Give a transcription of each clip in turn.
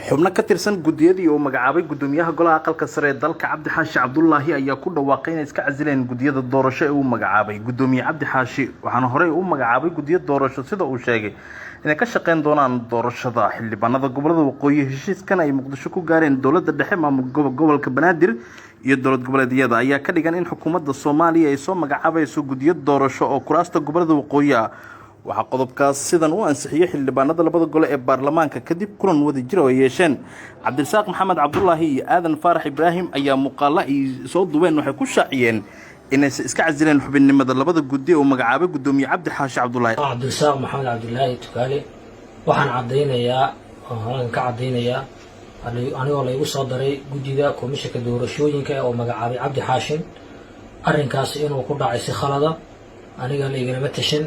xubno ka tirsan gudiyadii oo magacaabay gudoomiyaha golaha aqalka sare ee dalka Cabdi Xaashi Cabdullaahi ayaa ku dhawaaqay inay iska casileen gudiyada doorasho ee uu magacaabay gudoomiye Cabdi Xaashi waxaana horey u magacaabay gudiyada doorasho sida uu sheegay inay ka shaqeyn doonaan doorashada xildhibaanada gobolada waqooyi heshiiskan ay Muqdisho ku gaareen dowladda dhexe maamulka gobolka Banaadir iyo dowlad goboleedyada ayaa ka dhigan in xukuumadda Soomaaliya ay soo magacaabayso gudiyada doorasho oo kuraasta gobolada waqooyi waxa qodobkaas sidan u ansixiyay xildhibaanada labada gole ee baarlamaanka kadib kulan wadajir oo yeesheen Cabdirasaaq Maxamed Cabdullaahi iyo Aadan Faarax Ibraahim ayaa muuqaala ay soo duween waxay ku shaaciyeen inay iska casileen xubinimada labada gudi oo magacaabay gudoomiye Cabdi Xaashi Cabdullaahi. Cabdirasaaq Maxamed Cabdullaahi Tukaale waxaan cadeynayaa anigoo la igu soo daray guddiga komishanka doorashooyinka oo magacaabay Cabdi Xaashi arrinkaas inuu ku dhacay si khalada aniga la igama tashan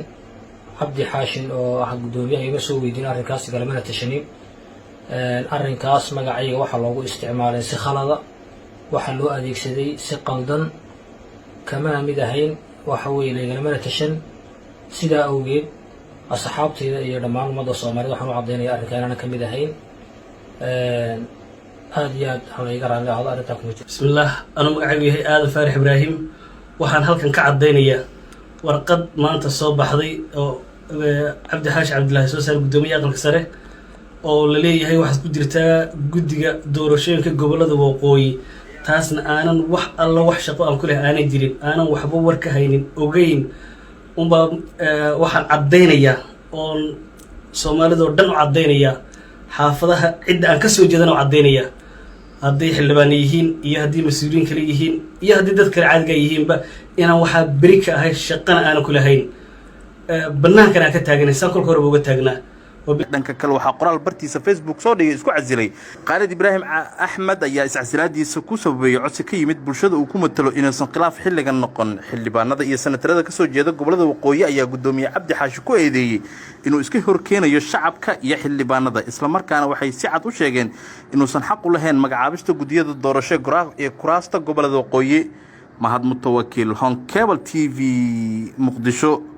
Cabdi Xaashi oo gudoomiyaha iga soo weydiin arrinkaas galamana tashanin arrinkaas magacayga waxa loogu isticmaalay si khalada waxa loo adeegsaday si qaldan kama mid ahayn waxa weeye la igalamana tashan sida awgeed asxaabtayda iyo dhammaan ummadda Soomaaliyeed waxaan u cadeynayaa arrinkan inaan ka mid ahayn aad iyo aad hal iga raali ahado arrinta ku jirta. Bismillah anu magacaygu yahay Aadan Faarax Ibraahim waxaan halkan ka cadeynayaa warqad maanta soo baxday oo Cabdi Xaashi Cabdullaahi soo saaray gudoomiyaha aqalka sare oo la leeyahay waxa ku jirta guddiga doorashooyinka gobolada waqooyi taasna aanan wax alla wax shaqo aan ku leh aanay jirin aanan waxba war ka haynin ogeyn waxaan cadeynayaa oo Soomaalida oo dhan u cadeynayaa xaafadaha cid aan ka soo jeedano cadeynayaa haddii xildhibaan yihiin iyo haddii mas'uuliyiin kale yihiin iyo haddii dad kale caadiga yihiinba inaan waxa bari ka ahay shaqana aan ku lahayn banaankan aan ka taagnay san kolka hore uga taagnaa dhanka kale waxa qoraal bartiisa Facebook soo dhigay isku casilay Khalid Ibraahim Axmed ayaa iscasilaadiisa ku sababeeyay codsi ka yimid bulshada uu ku matalo inaysan khilaaf xilligan noqon xildhibaanada iyo senatarada ka soo jeeda gobolada waqooyi ayaa gudoomiye Cabdi Xaashi ku eedeeyay inuu iska horkeenayo shacabka iyo xildhibaanada isla markaana waxay si cad u sheegeen inuusan xaq u lahayn magacaabista gudiyada doorasho ee kuraasta gobolada waqooyi Mahad Mutawakkil Hon Cable TV Muqdisho.